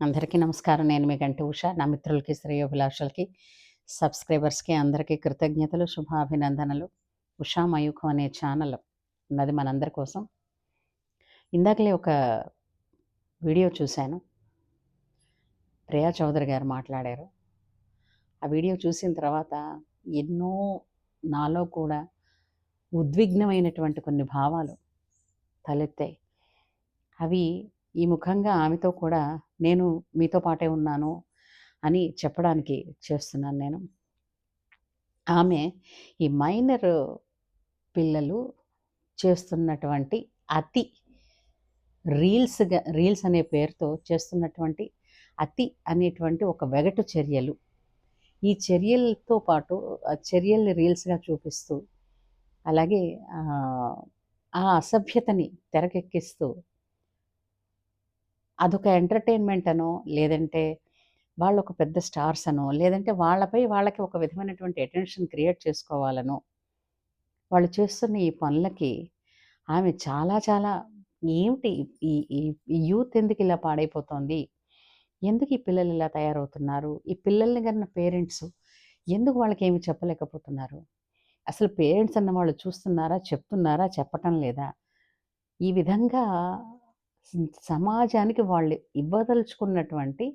అందరికీ నమస్కారం. నేను మీ గంటి ఉష. నా మిత్రులకి, శ్రేయోభిలాషులకి, సబ్స్క్రైబర్స్‌కి అందరికీ కృతజ్ఞతలు, శుభాభినందనలు. ఉషా మయూఖం అనే ఛానల్ ఉన్నది మనందరి కోసం. ఇందాకలే ఒక వీడియో చూశాను. ప్రియా చౌదరి గారు మాట్లాడారు. ఆ వీడియో చూసిన తర్వాత ఎన్నో నాలో కూడా ఉద్విగ్నమైనటువంటి కొన్ని భావాలు తలెత్తాయి. అవి ఈ ముఖంగా ఆమెతో కూడా నేను మీతో పాటే ఉన్నాను అని చెప్పడానికి చేస్తున్నాను నేను. ఆమె ఈ మైనర్ పిల్లలు చేస్తున్నటువంటి అతి రీల్స్ అనే పేరుతో చేస్తున్నటువంటి అతి అనేటువంటి ఒక వెగటు చర్యలు. ఈ చర్యలతో పాటు ఆ చర్యల్ని రీల్స్‌గా చూపిస్తూ, అలాగే ఆ అసభ్యతని తెరకెక్కిస్తూ అదొక ఎంటర్‌టైన్‌మెంట్ అనో, లేదంటే వాళ్ళొక పెద్ద స్టార్స్ అనో, లేదంటే వాళ్ళపై వాళ్ళకి ఒక విధమైనటువంటి అటెన్షన్ క్రియేట్ చేసుకోవాలనో, వాళ్ళు చేస్తున్న ఈ పనులకి ఆమె చాలా చాలా ఏమిటి ఈ ఈ ఈ యూత్ ఎందుకిలా పాడైపోతోంది? ఎందుకు ఈ పిల్లలు ఇలా తయారవుతున్నారు? ఈ పిల్లల్ని కన్న పేరెంట్స్ ఎందుకు వాళ్ళకేమి చెప్పలేకపోతున్నారు? అసలు పేరెంట్స్ అన్నవాళ్ళు చూస్తున్నారా? చెప్తున్నారా? చెప్పటం లేదా? ఈ విధంగా సమాజానికి వాళ్ళు ఇవ్వదలుచుకున్నటువంటి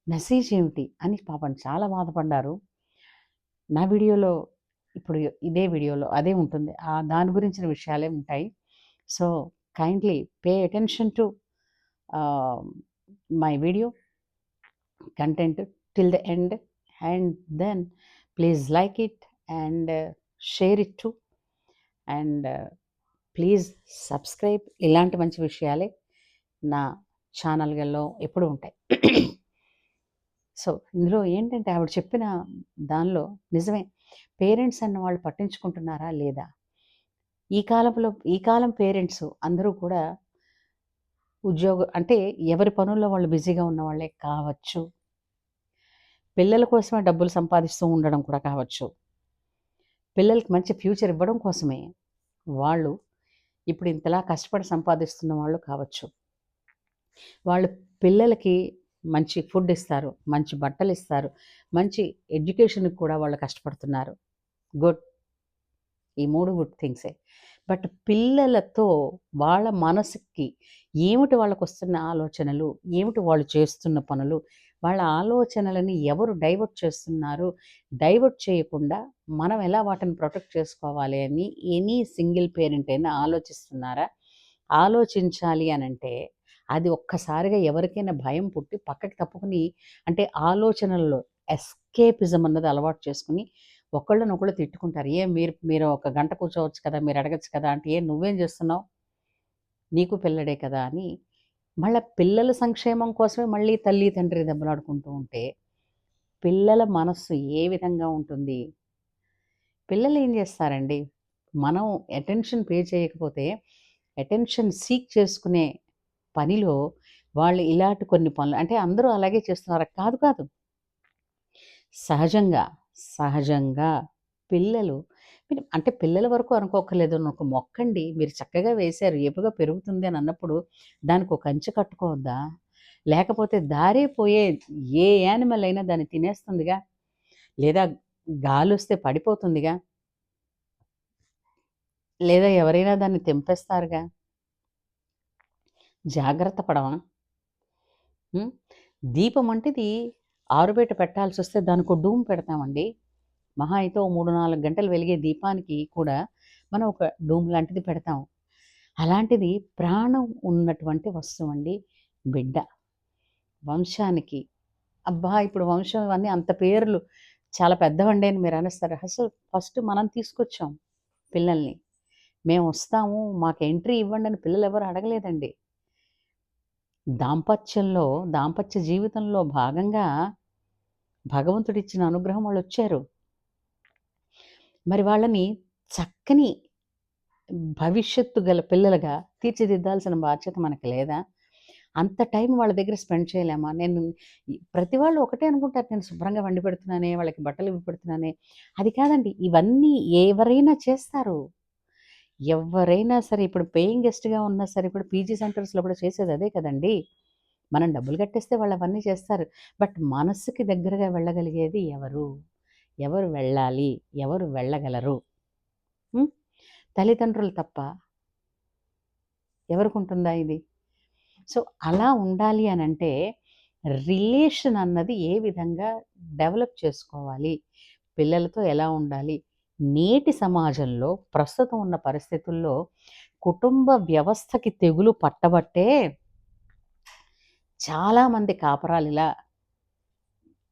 మెసేజ్ ఏమిటి అని పాపం చాలా బాధపడ్డారు. నా వీడియోలో ఇప్పుడు ఇదే వీడియోలో అదే ఉంటుంది. దాని గురించిన విషయాలే ఉంటాయి. So, kindly pay attention to my video content till the end, and then please like it and share it too, and please subscribe. ఇలాంటి మంచి విషయాలే నా ఛానల్‌లో ఎప్పుడూ ఉంటాయి. సో, ఇందులో ఏంటంటే ఆవిడ చెప్పిన దానిలో నిజమే. పేరెంట్స్ అన్న వాళ్ళు పట్టించుకుంటున్నారా లేదా? ఈ కాలం పేరెంట్స్ అందరూ కూడా అంటే ఎవరి పనుల్లో వాళ్ళు బిజీగా ఉన్నవాళ్ళే కావచ్చు. పిల్లల కోసమే డబ్బులు సంపాదిస్తూ ఉండడం కూడా కావచ్చు. పిల్లలకి మంచి ఫ్యూచర్ ఇవ్వడం కోసమే వాళ్ళు ఇప్పుడు ఇంతలా కష్టపడి సంపాదిస్తున్న వాళ్ళు కావచ్చు. వాళ్ళు పిల్లలకి మంచి ఫుడ్ ఇస్తారు, మంచి బట్టలు ఇస్తారు, మంచి ఎడ్యుకేషన్‌కి కూడా వాళ్ళు కష్టపడుతున్నారు. గుడ్. ఈ 3 గుడ్ థింగ్సే. బట్ పిల్లలతో వాళ్ళ మనసుకి ఏమిటి వాళ్ళకొస్తున్న ఆలోచనలు, ఏమిటి వాళ్ళు చేస్తున్న పనులు, వాళ్ళ ఆలోచనలని ఎవరు డైవర్ట్ చేస్తున్నారు, డైవర్ట్ చేయకుండా మనం ఎలా వాటిని ప్రొటెక్ట్ చేసుకోవాలి అని ఎనీ సింగిల్ పేరెంట్ అయినా ఆలోచిస్తున్నారా? ఆలోచించాలి అనంటే అది ఒక్కసారిగా ఎవరికైనా భయం పుట్టి పక్కకి తప్పుకుని, అంటే ఆలోచనల్లో ఎస్కేపిజం అన్నది అలవాటు చేసుకుని ఒకళ్ళనొకళ్ళు తిట్టుకుంటారు. మీరు మీరు ఒక గంట కూర్చోవచ్చు కదా! మీరు అడగొచ్చు కదా! అంటే నువ్వేం చేస్తున్నావు? నీకు పిల్లడే కదా! అని మళ్ళా పిల్లల సంక్షేమం కోసమే మళ్ళీ తల్లి, తండ్రి దెబ్బలాడుకుంటూ ఉంటే పిల్లల మనస్సు ఏ విధంగా ఉంటుంది? పిల్లలు ఏం చేస్తారండి? మనం అటెన్షన్ పే చేయకపోతే అటెన్షన్ సీక్ చేసుకునే పనిలో వాళ్ళు ఇలాంటి కొన్ని పనులు, అంటే అందరూ అలాగే చేస్తున్నారా? కాదు కాదు. సహజంగా, సహజంగా పిల్లలు అంటే పిల్లల వరకు అనుకోక్కర్లేదు. ఒక మొక్కండి మీరు చక్కగా వేశారు, ఏపుగా పెరుగుతుంది అని అన్నప్పుడు దానికి ఒక కంచె కట్టుకోవద్దా? లేకపోతే దారే పోయే ఏ యానిమల్ అయినా దాన్ని తినేస్తుందిగా, లేదా గాలొస్తే పడిపోతుందిగా, లేదా ఎవరైనా దాన్ని తెంపేస్తారుగా. జాగ్రత్త పడమా? దీపం అంటేది ఆరుబయట పెట్టాల్సొస్తే దానికో డూమ్ పెడతామండి. మహా అయితే ఓ 3, 4 గంటలు వెలిగే దీపానికి కూడా మనం ఒక డూమ్ లాంటిది పెడతాం. అలాంటిది ప్రాణం ఉన్నటువంటి వస్తువండి బిడ్డ. వంశానికి అబ్బా! ఇప్పుడు వంశం ఇవన్నీ అంత పేర్లు చాలా పెద్దవండి అని మీరు అనేస్తారు. అసలు ఫస్ట్ మనం తీసుకొచ్చాం పిల్లల్ని. మేమొస్తాము, మాకు ఎంట్రీ ఇవ్వండని పిల్లలెవరు అడగలేదండి. దాంపత్య జీవితంలో భాగంగా భగవంతుడిచ్చిన అనుగ్రహం వాళ్ళొచ్చారు. మరి వాళ్ళని చక్కని భవిష్యత్తు గల పిల్లలుగా తీర్చిదిద్దాల్సిన బాధ్యత మనకి లేదా? అంత టైం వాళ్ళ దగ్గర స్పెండ్ చేయలేమా? ప్రతి వాళ్ళు ఒకటే అనుకుంటారు, నేను శుభ్రంగా వండి పెడుతున్నానే, వాళ్ళకి బట్టలు ఇవి పెడుతున్నానే. అది కాదండి. ఇవన్నీ ఎవరైనా చేస్తారు. ఎవ్వరైనా సరే ఇప్పుడు పేయింగ్ గెస్ట్‌గా ఉన్నా సరే ఇప్పుడు పీజీ సెంటర్స్‌లో కూడా చేసేది అదే కదండీ! మనం డబ్బులు కట్టేస్తే వాళ్ళు అవన్నీ చేస్తారు. బట్ మనస్సుకి దగ్గరగా వెళ్ళగలిగేది ఎవరు? ఎవరు వెళ్ళాలి? ఎవరు వెళ్ళగలరు? హ్మ్. తల్లిదండ్రులు తప్ప ఎవరికుంటుందా ఇది? సో, అలా ఉండాలి అనంటే రిలేషన్ అన్నది ఏ విధంగా డెవలప్ చేసుకోవాలి? పిల్లలతో ఎలా ఉండాలి? నేటి సమాజంలో ప్రస్తుతం ఉన్న పరిస్థితుల్లో కుటుంబ వ్యవస్థకి తెగులు పట్టబట్టే చాలామంది కాపరాలిలా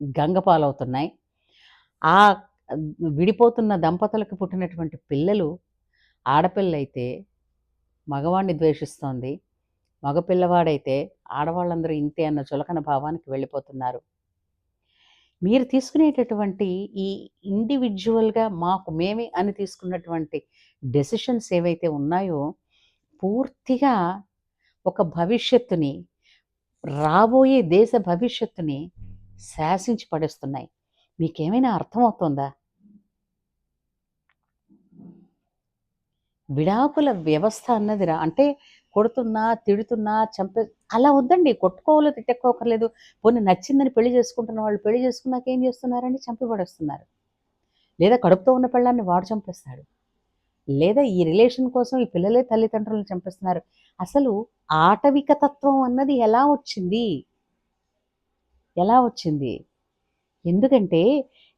గంగపాలవుతున్నాయి. ఆ విడిపోతున్న దంపతులకు పుట్టినటువంటి పిల్లలు ఆడపిల్లయితే మగవాడిని ద్వేషిస్తోంది. మగ పిల్లవాడైతే ఆడవాళ్ళందరూ ఇంతే అన్న చులకన భావానికి వెళ్ళిపోతున్నారు. మీరు తీసుకునేటటువంటి ఈ ఇండివిడ్యువల్‌గా మాకు మేమే అని తీసుకున్నటువంటి డెసిషన్స్ ఏవైతే ఉన్నాయో పూర్తిగా ఒక భవిష్యత్తుని, రాబోయే దేశ భవిష్యత్తుని శాసించి పడేస్తున్నాయి. మీకేమైనా అర్థమవుతోందా? విడాకుల వ్యవస్థ అన్నది అంటే కొడుతున్నా, తిడుతున్నా, అలా వద్దండి. కొట్టుకోవాలో, తిట్టుకోక్కర్లేదు. పోనీ నచ్చిందని పెళ్లి చేసుకుంటున్న వాళ్ళు పెళ్లి చేసుకున్నాక ఏం చేస్తున్నారండి? చంపి పడేస్తున్నారు. లేదా కడుపుతో ఉన్న పెళ్ళాన్ని వాడు చంపేస్తాడు. లేదా ఈ రిలేషన్ కోసం ఈ పిల్లలే తల్లిదండ్రులను చంపేస్తున్నారు. అసలు ఆటవిక తత్వం అన్నది ఎలా వచ్చింది? ఎలా వచ్చింది? ఎందుకంటే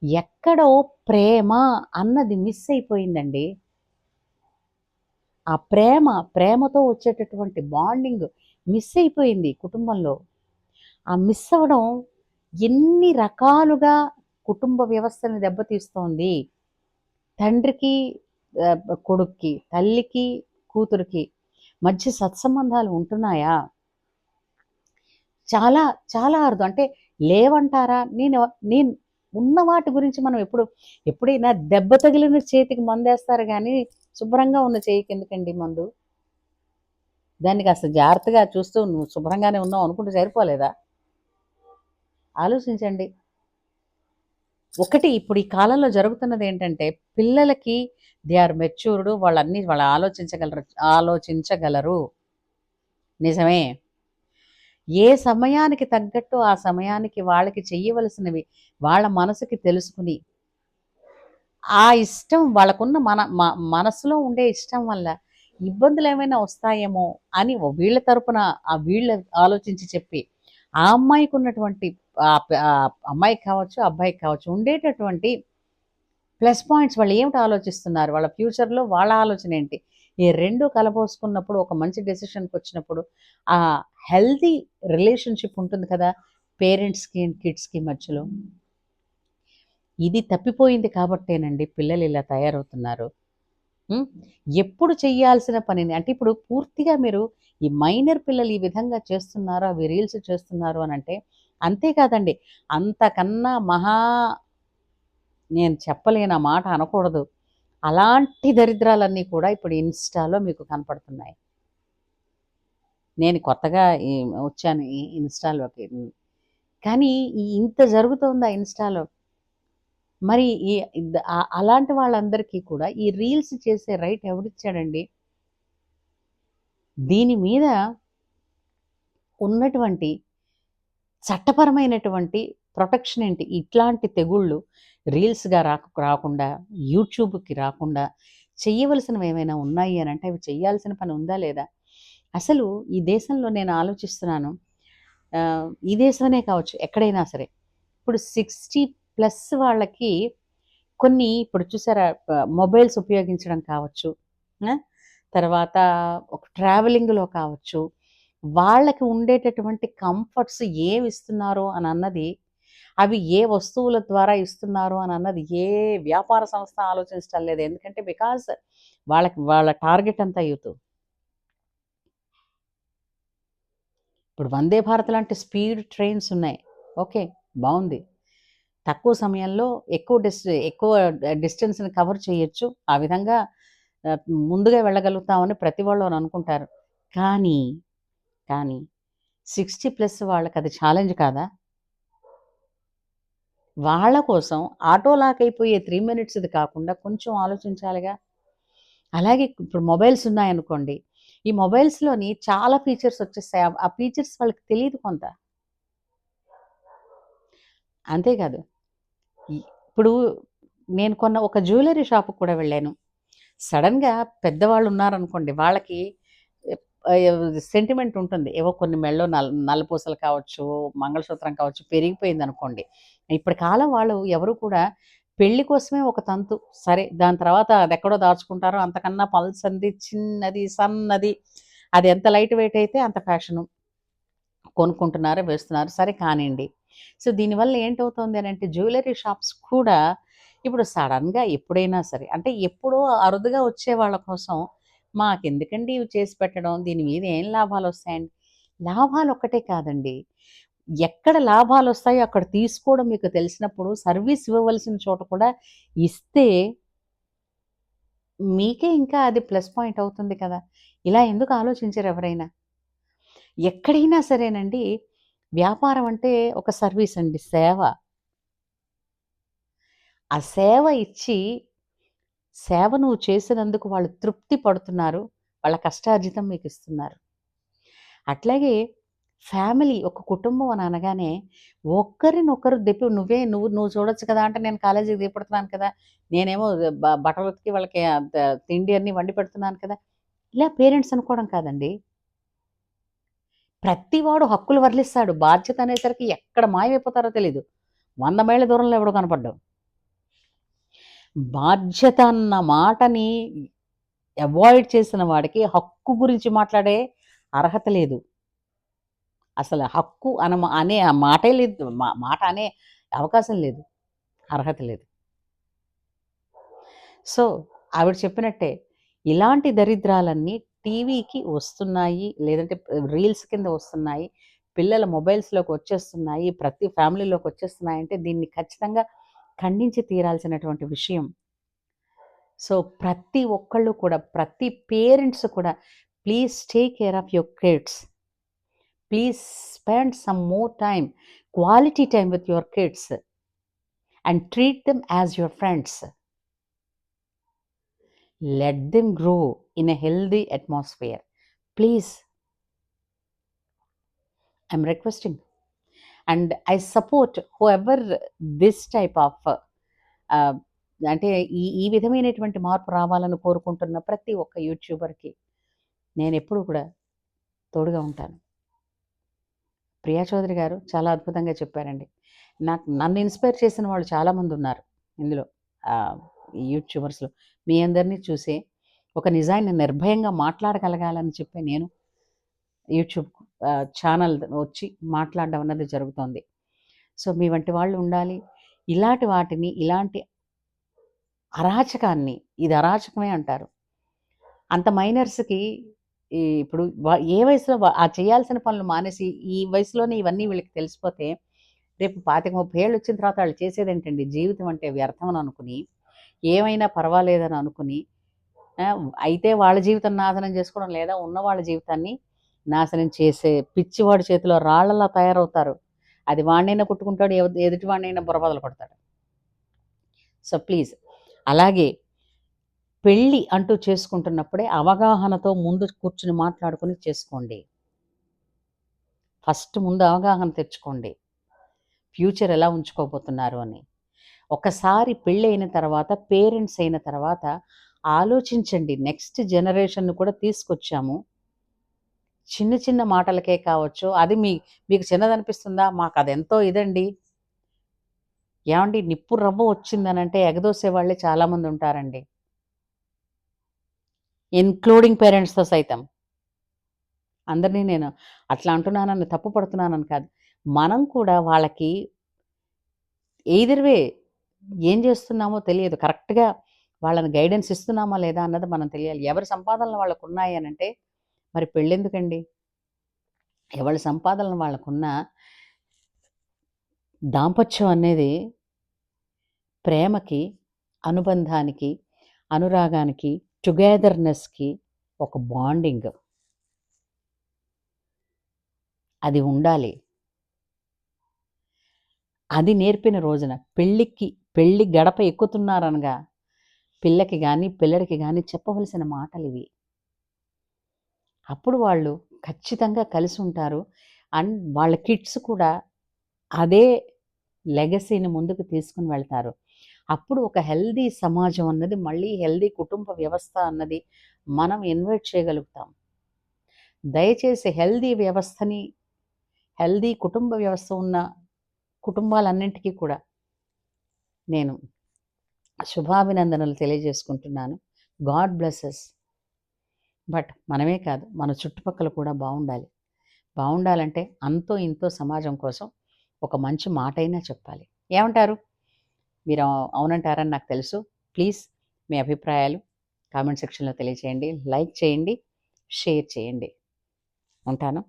ఎక్కడో ప్రేమ అన్నది మిస్ అయిపోయిందండి. ఆ ప్రేమతో వచ్చేటటువంటి బాండింగ్ మిస్ అయిపోయింది కుటుంబంలో. ఆ మిస్ అవ్వడం ఎన్ని రకాలుగా కుటుంబ వ్యవస్థని దెబ్బతీస్తోంది. తండ్రికి కొడుక్కి, తల్లికి కూతురికి మధ్య సత్సంబంధాలు ఉంటున్నాయా? చాలా, చాలా అరుదు. అంటే లేవంటారా? నేను ఉన్న వాటి గురించి మనం ఎప్పుడైనా దెబ్బ తగిలిన చేతికి మందేస్తారు గానీ, శుభ్రంగా ఉన్న చేయికెందుకండి మందు? దాన్ని కాస్త జాగ్రత్తగా చూస్తూ నువ్వు శుభ్రంగానే ఉన్నావు అనుకుంటే సరిపోలేదా? ఆలోచించండి. ఒకటి ఇప్పుడు ఈ కాలంలో జరుగుతున్నది ఏంటంటే, పిల్లలకి దే ఆర్ మెచ్యూర్డ్. వాళ్ళు ఆలోచించగలరు. నిజమే. ఏ సమయానికి తగ్గట్టు ఆ సమయానికి వాళ్ళకి చెయ్యవలసినవి వాళ్ళ మనసుకి తెలుసుకుని, ఆ ఇష్టం వాళ్ళకున్న మనసులో ఉండే ఇష్టం వల్ల ఇబ్బందులేమైనా వస్తాయేమో అని వీళ్ళ తరపున వీళ్ళు ఆలోచించి చెప్పి, ఆ అమ్మాయికి ఉన్నటువంటి అమ్మాయికి కావచ్చు, అబ్బాయికి కావచ్చు ఉండేటటువంటి ప్లస్ పాయింట్స్ వాళ్ళు ఏమిటి ఆలోచిస్తున్నారు? వాళ్ళ ఫ్యూచర్‌లో వాళ్ళ ఆలోచన ఏంటి? ఈ 2 కలబోసుకున్నప్పుడు ఒక మంచి డెసిషన్‌కొచ్చినప్పుడు ఆ హెల్తీ రిలేషన్‌షిప్ ఉంటుంది కదా! పేరెంట్స్‌కి అండ్ కిడ్స్‌కి మధ్యలో. ఇది తప్పిపోయింది కాబట్టేనండి పిల్లలు ఇలా తయారవుతున్నారు. హ్మ్. ఎప్పుడు చెయ్యాల్సిన పనిని అంటే ఇప్పుడు పూర్తిగా మీరు ఈ మైనర్ పిల్లలు ఈ విధంగా చేస్తున్నారు, అవి రీల్స్ చేస్తున్నారు అనంటే అంతే కాదండి. అంతకన్నా నేను చెప్పలేను, ఆ మాట అనకూడదు. అలాంటి దరిద్రాలన్నీ కూడా ఇప్పుడు ఇన్‌స్టాలో మీకు కనపడుతున్నాయి. నేను కొత్తగా వచ్చాను ఈ ఇన్‌స్టాలోకి. కానీ ఇంత జరుగుతోందా ఇన్‌స్టాలో? మరి అలాంటి వాళ్ళందరికీ కూడా ఈ రీల్స్ చేసే రైట్ ఎవరిచ్చాడండి? దీని మీద ఉన్నటువంటి చట్టపరమైనటువంటి ప్రొటెక్షన్ ఏంటి? ఇట్లాంటి తెగుళ్ళు రీల్స్‌గా రాకుండా, యూట్యూబ్‌కి రాకుండా చెయ్యవలసినవేమైనా ఉన్నాయి అనంటే అవి చెయ్యాల్సిన పని ఉందా లేదా? అసలు ఈ దేశంలో నేను ఆలోచిస్తున్నాను. ఈ దేశమనే కావచ్చు ఎక్కడైనా సరే. ఇప్పుడు 60+ వాళ్ళకి కొన్ని ఇప్పుడు చూసారా మొబైల్స్ ఉపయోగించడం కావచ్చు. ఆ! తర్వాత ఒక ట్రావెలింగ్‌లో కావచ్చు. వాళ్ళకి ఉండేటటువంటి కంఫర్ట్స్ ఏమిస్తున్నారో అనన్నది, అవి ఏ వస్తువుల ద్వారా ఇస్తున్నారు అనన్నది ఏ వ్యాపార సంస్థ ఆలోచించటం లేదు. ఎందుకంటే బికాజ్ వాళ్ళ టార్గెట్ అంతా యూత్. ఇప్పుడు వందే భారత్ లాంటి స్పీడ్ ట్రైన్స్ ఉన్నాయి. ఓకే. బావుంది. తక్కువ సమయంలో ఎక్కువ డిస్టెన్స్‌ని కవర్ చేయొచ్చు. ఆ విధంగా ఆహ్, ముందుగా వెళ్ళగలుగుతామని ప్రతి వాళ్ళు అని అనుకుంటారు. కానీ, కానీ 60+ వాళ్ళకది ఛాలెంజ్ కాదా? వాళ్ళ కోసం ఆటో లాక్ అయిపోయే 3 మినిట్స్‌ది కాకుండా కొంచెం ఆలోచించాలిగా. అలాగే ఇప్పుడు మొబైల్స్ ఉన్నాయనుకోండి. ఈ మొబైల్స్‌లోని చాలా ఫీచర్స్ వచ్చేసాయి. ఆ ఫీచర్స్ వాళ్ళకి తెలీదు కొంత. అంతేకాదు, ఇప్పుడు నేను కొన్న ఒక జ్యువెల్లరీ షాప్‌కి కూడా వెళ్ళాను. సడెన్‌గా పెద్దవాళ్ళు ఉన్నారనుకోండి, వాళ్ళకి సెంటిమెంట్ ఉంటుంది. ఏవో కొన్ని మెడలో నల్లపూసలు కావచ్చు, మంగళసూత్రం కావచ్చు, పెరిగిపోయిందనుకోండి. ఇప్పటి కాలం వాళ్ళు ఎవరు కూడా పెళ్లి కోసమే ఒక తంతు. సరే, దాని తర్వాత అదెక్కడో దాచుకుంటారో, అంతకన్నా పల్సంది, చిన్నది, సన్నది, అది ఎంత లైట్ వెయిట్ అయితే అంత ఫ్యాషను. కొనుక్కుంటున్నారు, వేస్తున్నారు. సరే కానియండి. సో, దీనివల్ల ఏంటవుతుంది అనంటే జ్యువెల్లరీ షాప్స్ కూడా ఇప్పుడు సడెన్‌గా ఎప్పుడైనా సరే, అంటే ఎప్పుడో అరుదుగా వచ్చే వాళ్ళ కోసం మాకెందుకండి ఇవి చేసి పెట్టడం, దీని మీద ఏం లాభాలొస్తాయండి? లాభాలొక్కటే కాదండి. ఎక్కడ లాభాలొస్తాయో అక్కడ తీసుకోవడం మీకు తెలిసినప్పుడు సర్వీస్ ఇవ్వవలసిన చోట కూడా ఇస్తే మీకే ఇంకా అది ప్లస్ పాయింట్ అవుతుంది కదా! ఇలా ఎందుకు ఆలోచించరు ఎవరైనా? ఎక్కడైనా సరేనండి, వ్యాపారం అంటే ఒక సర్వీస్ అండి, సేవ. ఆ సేవ ఇచ్చి, సేవ నువ్వు చేసినందుకు వాళ్ళు తృప్తి పడుతున్నారు. వాళ్ళ కష్టార్జితం మీకిస్తున్నారు. అట్లాగే ఫ్యామిలీ, ఒక కుటుంబం అని అనగానే ఒకరినొకరు నువ్వు నువ్వు చూడొచ్చు కదా! అంటే నేను కాలేజీకి దీపెడుతున్నాను కదా! నేనేమో బట్టలు ఉతికి వాళ్ళకి తిండి అన్నీ వండి పెడుతున్నాను కదా! ఇలా పేరెంట్స్ అనుకోవడం కాదండి. ప్రతివాడు హక్కులు వర్లిస్తాడు. బాధ్యత అనేసరికి ఎక్కడ మాయమైపోతారో తెలీదు. 100 మైళ్ళ దూరంలో ఎవడో కనపడ్డు. బాధ్యత అన్న మాటని అవాయిడ్ చేసిన వాడికి హక్కు గురించి మాట్లాడే అర్హత లేదు. అసలు హక్కు అనే ఆ మాటే లేదు. మాట అనే అవకాశం లేదు. అర్హత లేదు. సో, ఆవిడ చెప్పినట్టే ఇలాంటి దరిద్రాలన్నీ టీవీకి వస్తున్నాయి. లేదంటే రీల్స్ కింద వస్తున్నాయి. పిల్లల మొబైల్స్‌లోకి వచ్చేస్తున్నాయి. ప్రతి ఫ్యామిలీలోకి వచ్చేస్తున్నాయంటే దీన్ని ఖచ్చితంగా ఖండించి తీరాల్సినటువంటి విషయం. సో, ప్రతి ఒక్కళ్ళు కూడా, ప్రతి పేరెంట్స్ కూడా please take care of your kids. Please spend some more time, quality time with your kids and treat them as your friends. Let them grow in a healthy atmosphere. Please, I'm requesting. And I support whoever this type of అంటే ఈ విధమైనటువంటి మార్పు రావాలని కోరుకుంటున్న ప్రతి ఒక్క యూట్యూబర్‌కి నేనెప్పుడూ కూడా తోడుగా ఉంటాను. ప్రియా చౌదరి గారు చాలా అద్భుతంగా చెప్పారండి. నన్ను ఇన్‌స్పైర్ చేసిన వాళ్ళు చాలామందున్నారు ఇందులో. ఈ యూట్యూబర్స్‌లో. మీ అందరిని చూసే ఒక నిజాన్ని నిర్భయంగా మాట్లాడగలగాలని చెప్పి నేను యూట్యూబ్ ఛానల్ వచ్చి మాట్లాడడం అన్నది జరుగుతోంది. సో, మీ వంటి వాళ్ళు ఉండాలి. ఇలాంటి వాటిని, ఇలాంటి అరాచకాన్ని, ఇది అరాచకమే అంటారు. అంత మైనర్స్‌కి ఇప్పుడు ఏ వయసులో ఆ చేయాల్సిన పనులు మానేసి, ఈ వయసులోనే ఇవన్నీ వీళ్ళకి తెలిసిపోతే, రేపు 25, 30 ఏళ్ళొచ్చిన తర్వాత ఆళ్ళు చేసేదేంటండి? జీవితం అంటే వ్యర్థం అని అనుకుని, ఏమైనా పర్వాలేదని అనుకుని, అయితే వాళ్ళ జీవితం నాశనం చేసుకోవడం, లేదా ఉన్న వాళ్ళ జీవితాన్ని నాశనం చేసే పిచ్చివాడి చేతిలో రాళ్ళలా తయారవుతారు. అది వాడినైనా కొట్టుకుంటాడు, ఎదుటి వాడినైనా బుర్రబద్దలు కొడతాడు. సో, ప్లీజ్ అలాగే పెళ్ళి అంటూ చేసుకుంటున్నప్పుడే అవగాహనతో ముందు కూర్చొని మాట్లాడుకొని చేసుకోండి. ఫస్ట్ ముందు అవగాహన తెచ్చుకోండి. ఫ్యూచర్ ఎలా ఉంచుకోబోతున్నారు అని. ఒకసారి పెళ్ళైన తర్వాత, పేరెంట్స్ అయిన తర్వాత ఆలోచించండి. నెక్స్ట్ జనరేషన్‌ని కూడా తీసుకొచ్చాము. చిన్న చిన్న మాటలకే కావచ్చు. అది మీకు చిన్నదనిపిస్తుందా? మాకదెంతో ఇదండి. ఏవండీ, నిప్పు రవ్వ వచ్చిందనంటే ఎగదోసే వాళ్ళే చాలామందుంటారండి. ఇన్‌క్లూడింగ్ పేరెంట్స్‌తో సైతం. అందరిని నేను అట్లా అంటున్నానని, తప్పు పడుతున్నానని కాదు. మనం కూడా వాళ్ళకి ఎయిదర్ వే ఏం చేస్తున్నామో తెలియదు. కరెక్ట్‌గా వాళ్ళని గైడెన్స్ ఇస్తున్నామా లేదా అన్నది మనం తెలియాలి. ఎవరి సంపాదనలు వాళ్ళకున్నాయి అనంటే మరి పెళ్ళెందుకండి? ఎవరి సంపాదనలు వాళ్ళకున్నా దాంపత్యం అనేది ప్రేమకి, అనుబంధానికి, అనురాగానికి, టుగెదర్‌నెస్‌కి ఒక బాండింగ్. అది ఉండాలి. అది నేర్పిన రోజున పెళ్లి గడప ఎక్కుతున్నారనగా పిల్లకి గాని, పిల్లడికి గాని చెప్పవలసిన మాటలివి. అప్పుడు వాళ్ళు ఖచ్చితంగా కలిసి ఉంటారు. అండ్ వాళ్ళ కిడ్స్ కూడా అదే లెగసీని ముందుకు తీసుకొని వెళ్తారు. అప్పుడు ఒక హెల్దీ సమాజం అన్నది, మళ్ళీ హెల్దీ కుటుంబ వ్యవస్థ అన్నది మనం ఇన్వైట్ చేయగలుగుతాం. దయచేసి హెల్దీ కుటుంబ వ్యవస్థ ఉన్న కుటుంబాలన్నింటికీ కూడా నేను శుభాభినందనలు తెలియజేసుకుంటున్నాను. God blesses. బట్ మనమే కాదు, మన చుట్టుపక్కల కూడా బాగుండాలి. బాగుండాలంటే అంతో ఇంతో సమాజం కోసం ఒక మంచి మాటైనా చెప్పాలి. ఏమంటారు? మీరు అవునంటారని నాకు తెలుసు. ప్లీజ్ మీ అభిప్రాయాలు కామెంట్ సెక్షన్లో తెలియచేయండి. లైక్ చేయండి, షేర్ చేయండి. ఉంటాను.